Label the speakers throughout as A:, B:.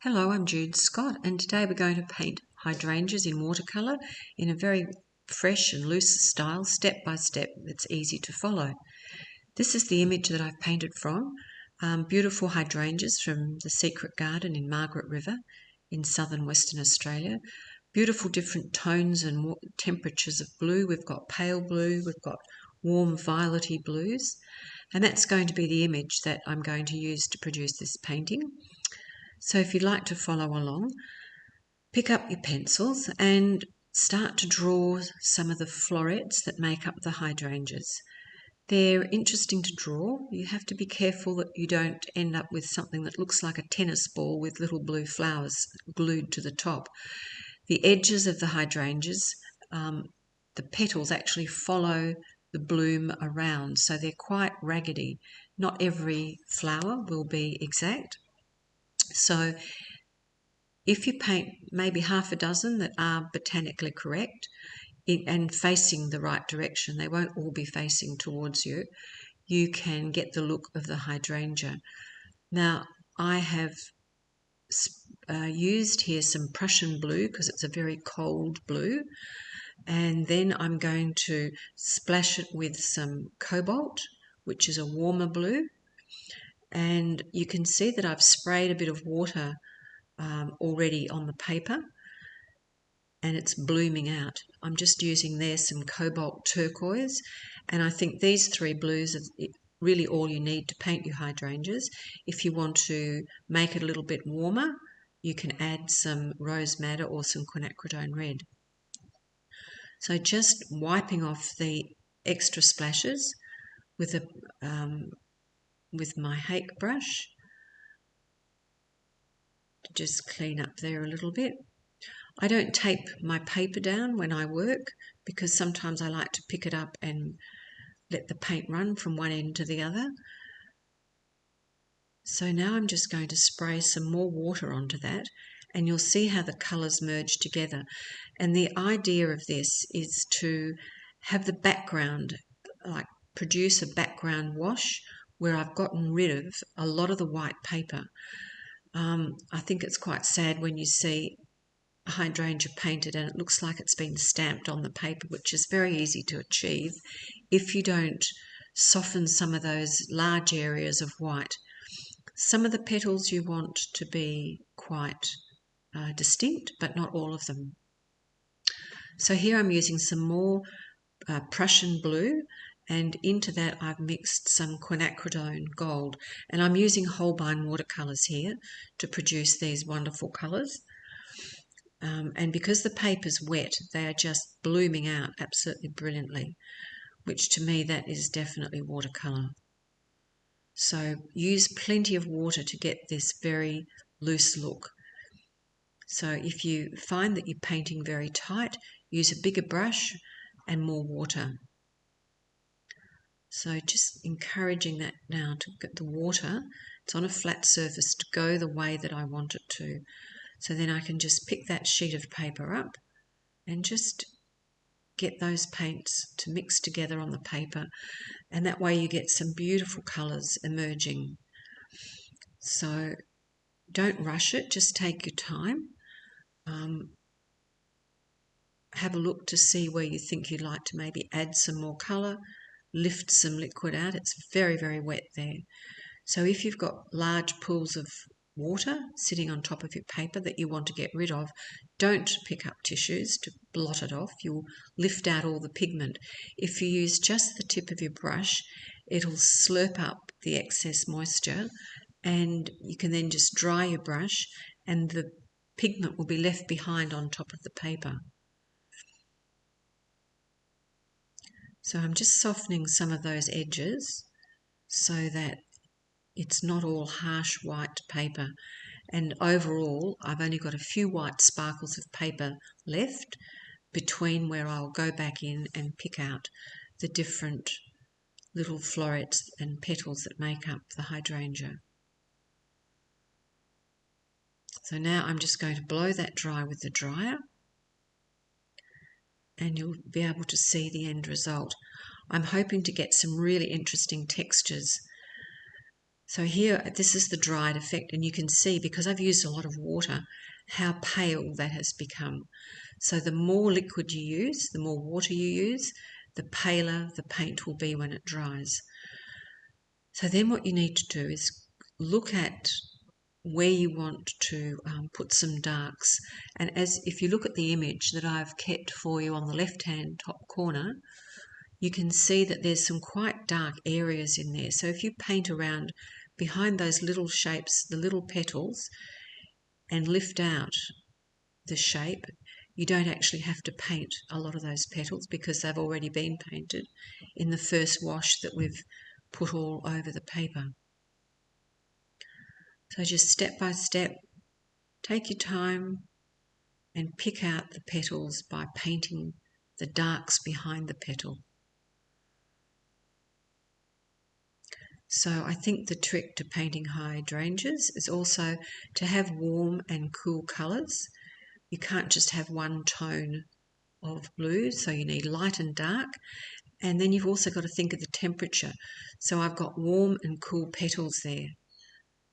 A: Hello, I'm Jude Scott, and today we're going to paint hydrangeas in watercolour in a very fresh and loose style, step by step, that's easy to follow. This is the image that I've painted from. Beautiful hydrangeas from the Secret Garden in Margaret River in southern Western Australia. Beautiful different tones and temperatures of blue. We've got pale blue, we've got warm violety blues, and that's going to be the image that I'm going to use to produce this painting. So if you'd like to follow along, pick up your pencils and start to draw some of the florets that make up the hydrangeas. They're interesting to draw. You have to be careful that you don't end up with something that looks like a tennis ball with little blue flowers glued to the top. The edges of the hydrangeas, the petals actually follow the bloom around, so they're quite raggedy. Not every flower will be exact. So if you paint maybe half a dozen that are botanically correct and facing the right direction, they won't all be facing towards you, you can get the look of the hydrangea. Now, I have used here some Prussian Blue because it's a very cold blue, and then I'm going to splash it with some Cobalt, which is a warmer blue, and you can see that I've sprayed a bit of water already on the paper and it's blooming out. I'm just using there some Cobalt Turquoise, and I think these three blues are really all you need to paint your hydrangeas. If you want to make it a little bit warmer, you can add some rose madder or some Quinacridone red. So just wiping off the extra splashes with my hake brush to just clean up there a little bit. I don't tape my paper down when I work because sometimes I like to pick it up and let the paint run from one end to the other. So now I'm just going to spray some more water onto that, and you'll see how the colours merge together. And the idea of this is to have the background, like produce a background wash where I've gotten rid of a lot of the white paper. I think it's quite sad when you see a hydrangea painted and it looks like it's been stamped on the paper, which is very easy to achieve if you don't soften some of those large areas of white. Some of the petals you want to be quite distinct, but not all of them. So here I'm using some more Prussian Blue, and into that I've mixed some Quinacridone Gold, and I'm using Holbein watercolours here to produce these wonderful colours. And because the paper's wet, they are just blooming out absolutely brilliantly, which to me that is definitely watercolour. So use plenty of water to get this very loose look. So if you find that you're painting very tight, use a bigger brush and more water. So just encouraging that now to get the water, it's on a flat surface, to go the way that I want it to. So then I can just pick that sheet of paper up and just get those paints to mix together on the paper, and that way you get some beautiful colours emerging. So don't rush it, just take your time. Have a look to see where you think you'd like to maybe add some more colour, lift some liquid out. It's very, very wet there. So if you've got large pools of water sitting on top of your paper that you want to get rid of, don't pick up tissues to blot it off. You'll lift out all the pigment. If you use just the tip of your brush, it'll slurp up the excess moisture, and you can then just dry your brush and the pigment will be left behind on top of the paper. So I'm just softening some of those edges so that it's not all harsh white paper, and overall I've only got a few white sparkles of paper left between where I'll go back in and pick out the different little florets and petals that make up the hydrangea. So now I'm just going to blow that dry with the dryer, and you'll be able to see the end result. I'm hoping to get some really interesting textures. So here, this is the dried effect, and you can see, because I've used a lot of water, how pale that has become. So the more liquid you use, the more water you use, the paler the paint will be when it dries. So then what you need to do is look at where you want to put some darks. And if you look at the image that I've kept for you on the left-hand top corner, you can see that there's some quite dark areas in there. So if you paint around behind those little shapes, the little petals, and lift out the shape, you don't actually have to paint a lot of those petals because they've already been painted in the first wash that we've put all over the paper. So just step by step, take your time and pick out the petals by painting the darks behind the petal. So I think the trick to painting hydrangeas is also to have warm and cool colours. You can't just have one tone of blue, so you need light and dark. And then you've also got to think of the temperature. So I've got warm and cool petals there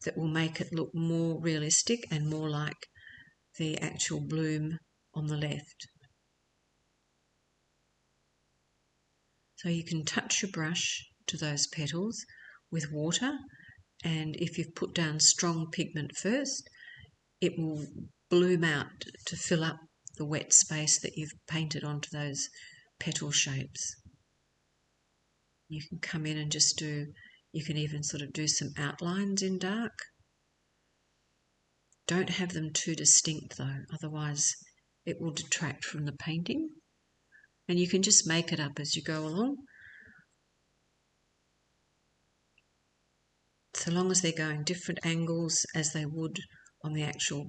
A: that will make it look more realistic and more like the actual bloom on the left. So you can touch your brush to those petals with water, and if you've put down strong pigment first, it will bloom out to fill up the wet space that you've painted onto those petal shapes. You can come in and you can even sort of do some outlines in dark. Don't have them too distinct though, otherwise it will detract from the painting. And you can just make it up as you go along. So long as they're going different angles as they would on the actual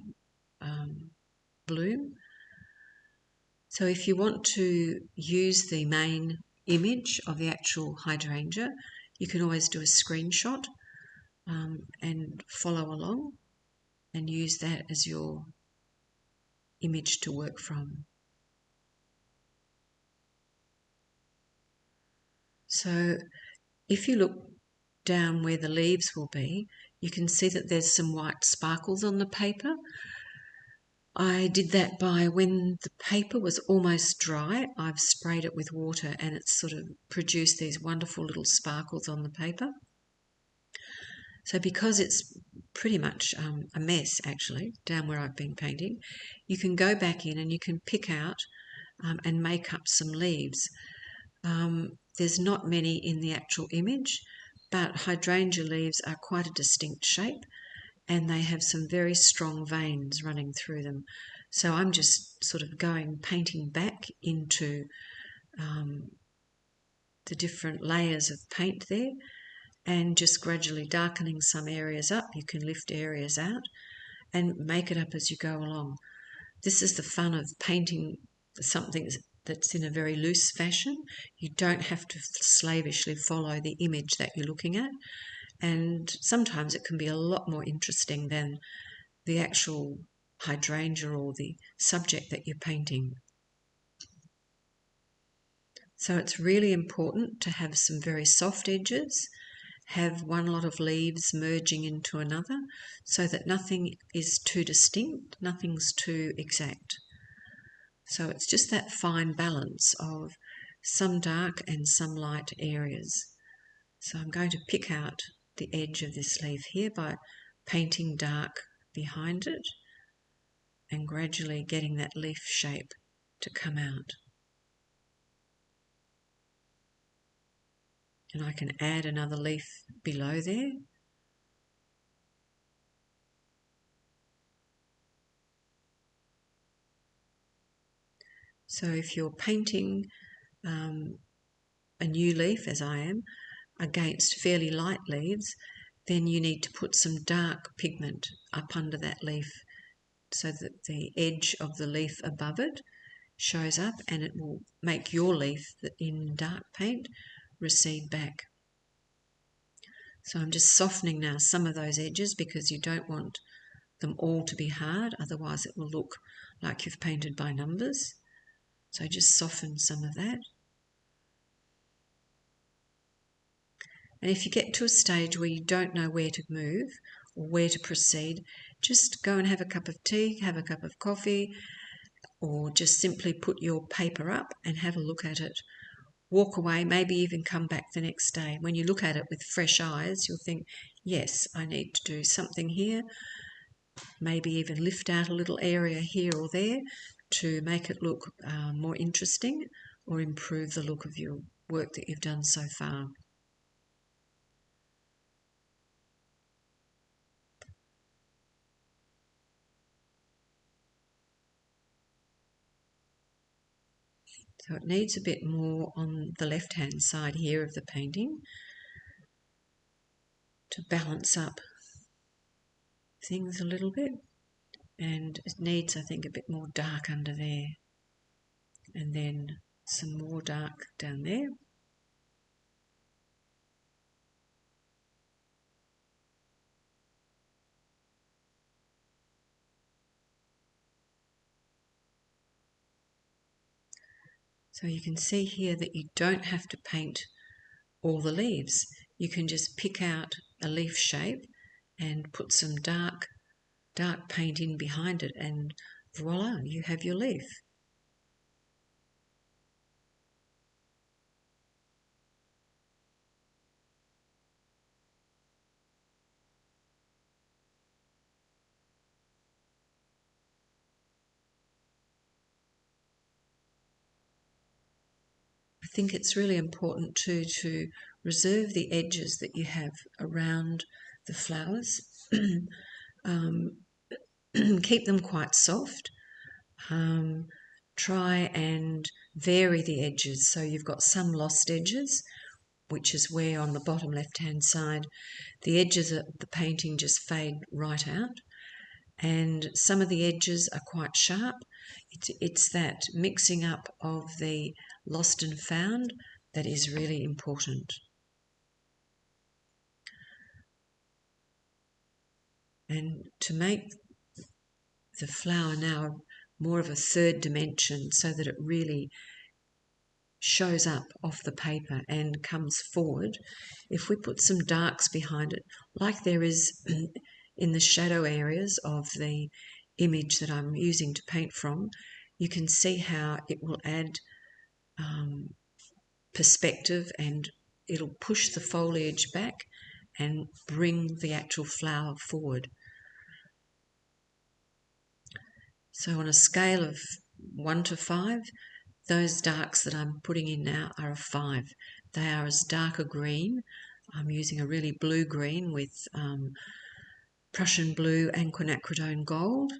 A: bloom. So if you want to use the main image of the actual hydrangea, you can always do a screenshot and follow along and use that as your image to work from. So if you look down where the leaves will be, you can see that there's some white sparkles on the paper. I did that by, when the paper was almost dry, I've sprayed it with water and it's sort of produced these wonderful little sparkles on the paper. So because it's pretty much a mess actually down where I've been painting, you can go back in and you can pick out and make up some leaves. There's not many in the actual image, but hydrangea leaves are quite a distinct shape and they have some very strong veins running through them. So I'm just sort of painting back into the different layers of paint there and just gradually darkening some areas up. You can lift areas out and make it up as you go along. This is the fun of painting something that's in a very loose fashion. You don't have to slavishly follow the image that you're looking at, and sometimes it can be a lot more interesting than the actual hydrangea or the subject that you're painting. So it's really important to have some very soft edges, have one lot of leaves merging into another so that nothing is too distinct, nothing's too exact. So it's just that fine balance of some dark and some light areas. So I'm going to pick out the edge of this leaf here by painting dark behind it and gradually getting that leaf shape to come out. And I can add another leaf below there. So if you're painting a new leaf, as I am, against fairly light leaves, then you need to put some dark pigment up under that leaf so that the edge of the leaf above it shows up and it will make your leaf in dark paint recede back. So I'm just softening now some of those edges because you don't want them all to be hard, otherwise it will look like you've painted by numbers. So just soften some of that. And if you get to a stage where you don't know where to move or where to proceed, just go and have a cup of tea, have a cup of coffee, or just simply put your paper up and have a look at it. Walk away, maybe even come back the next day. When you look at it with fresh eyes, you'll think, yes, I need to do something here, maybe even lift out a little area here or there to make it look more interesting or improve the look of your work that you've done so far. So it needs a bit more on the left-hand side here of the painting to balance up things a little bit. And it needs, I think, a bit more dark under there. And then some more dark down there. So you can see here that you don't have to paint all the leaves. You can just pick out a leaf shape and put some dark paint in behind it, and voila, you have your leaf. I think it's really important too to reserve the edges that you have around the flowers. Keep them quite soft. Try and vary the edges so you've got some lost edges, which is where on the bottom left-hand side the edges of the painting just fade right out, and some of the edges are quite sharp. It's that mixing up of the lost and found that is really important. And to make the flower now more of a third dimension so that it really shows up off the paper and comes forward, if we put some darks behind it, like there is in the shadow areas of the image that I'm using to paint from, you can see how it will add perspective, and it'll push the foliage back and bring the actual flower forward. So on a scale of 1 to 5, those darks that I'm putting in now are a 5. They are as dark a green. I'm using a really blue green with Prussian Blue and Quinacridone gold,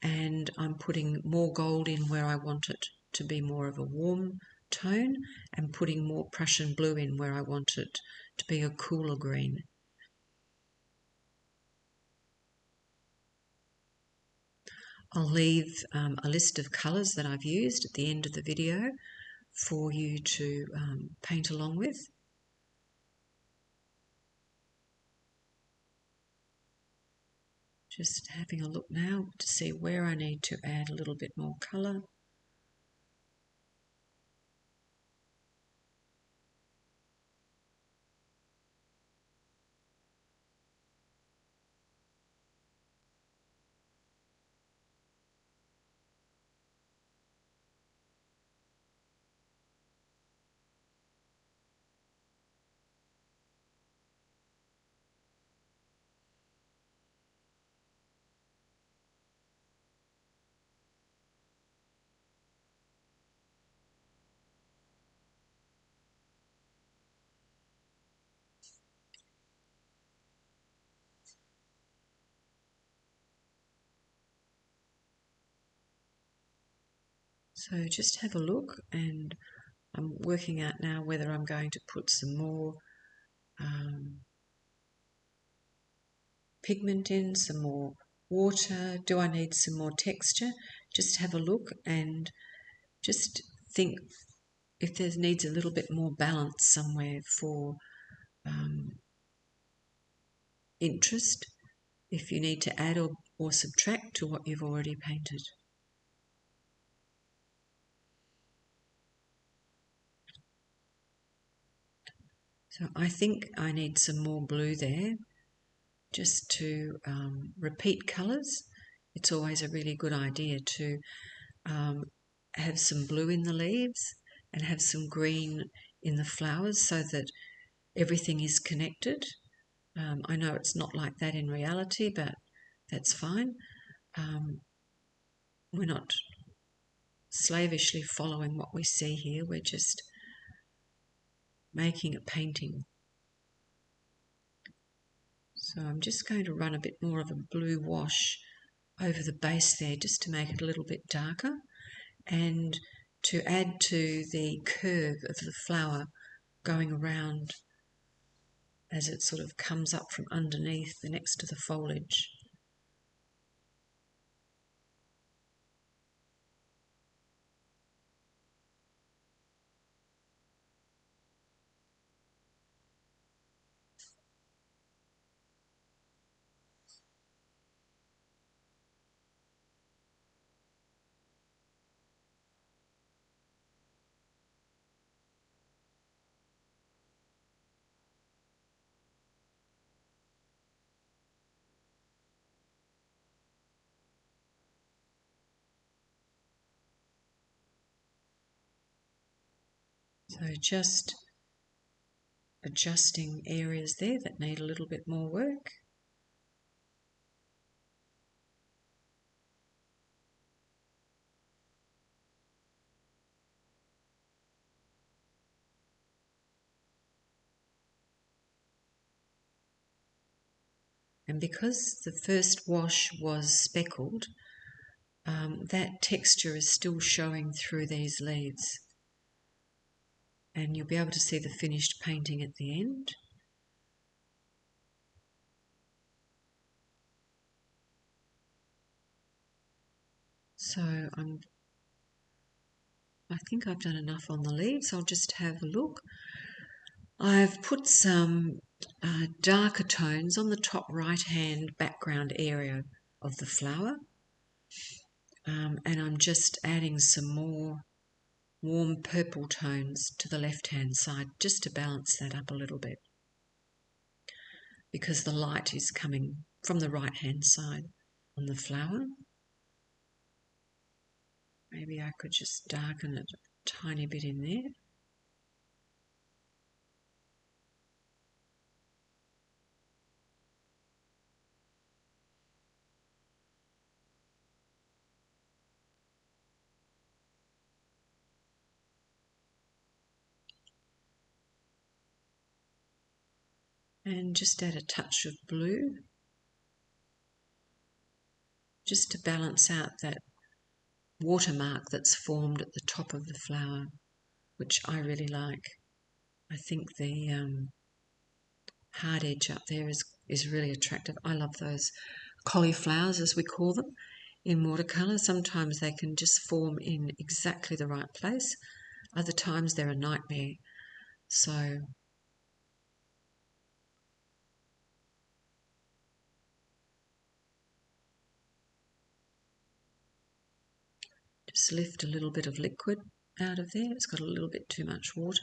A: and I'm putting more gold in where I want it to be more of a warm tone, and putting more Prussian Blue in where I want it to be a cooler green. I'll leave a list of colours that I've used at the end of the video for you to paint along with. Just having a look now to see where I need to add a little bit more colour. So just have a look, and I'm working out now whether I'm going to put some more pigment in, some more water. Do I need some more texture? Just have a look and just think if there needs a little bit more balance somewhere for interest, if you need to add or subtract to what you've already painted. So I think I need some more blue there just to repeat colours. It's always a really good idea to have some blue in the leaves and have some green in the flowers so that everything is connected. I know it's not like that in reality, but that's fine. We're not slavishly following what we see here. We're just making a painting. So I'm just going to run a bit more of a blue wash over the base there just to make it a little bit darker and to add to the curve of the flower going around as it sort of comes up from underneath the next to the foliage. So just adjusting areas there that need a little bit more work. And because the first wash was speckled, that texture is still showing through these leaves. And you'll be able to see the finished painting at the end. So I think I've done enough on the leaves. I'll just have a look. I've put some darker tones on the top right-hand background area of the flower. And I'm just adding some more warm purple tones to the left-hand side just to balance that up a little bit, because the light is coming from the right-hand side on the flower. Maybe I could just darken it a tiny bit in there. And just add a touch of blue, just to balance out that watermark that's formed at the top of the flower, which I really like. I think the hard edge up there is really attractive. I love those cauliflowers, as we call them, in watercolour. Sometimes they can just form in exactly the right place. Other times they're a nightmare. So just lift a little bit of liquid out of there. It's got a little bit too much water.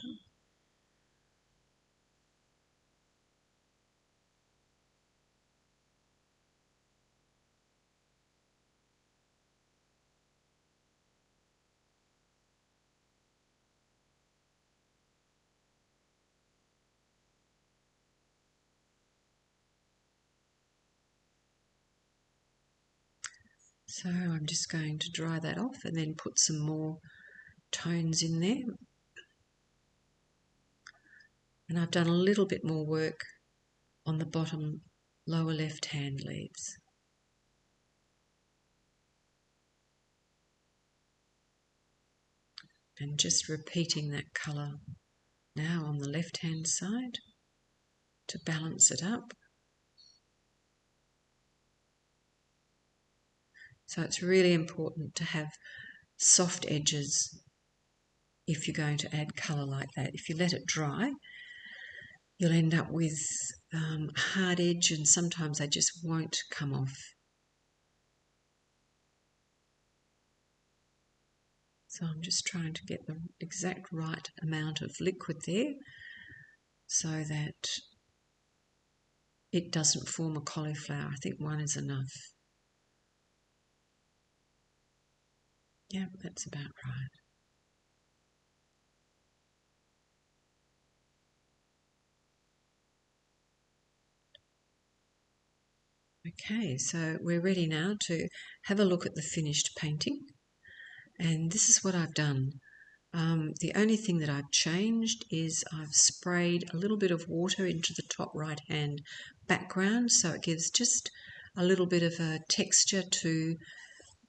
A: So I'm just going to dry that off and then put some more tones in there. And I've done a little bit more work on the bottom lower left-hand leaves. And just repeating that colour now on the left-hand side to balance it up. So it's really important to have soft edges if you're going to add colour like that. If you let it dry, you'll end up with hard edge, and sometimes they just won't come off. So I'm just trying to get the exact right amount of liquid there so that it doesn't form a cauliflower. I think one is enough. Yeah, that's about right. Okay, so we're ready now to have a look at the finished painting. And this is what I've done. The only thing that I've changed is I've sprayed a little bit of water into the top right hand background, so it gives just a little bit of a texture to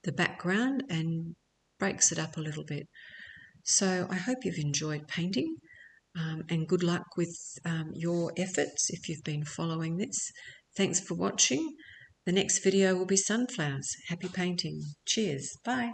A: the background and breaks it up a little bit. So I hope you've enjoyed painting, and good luck with your efforts if you've been following this. Thanks for watching. The next video will be sunflowers. Happy painting. Cheers. Bye.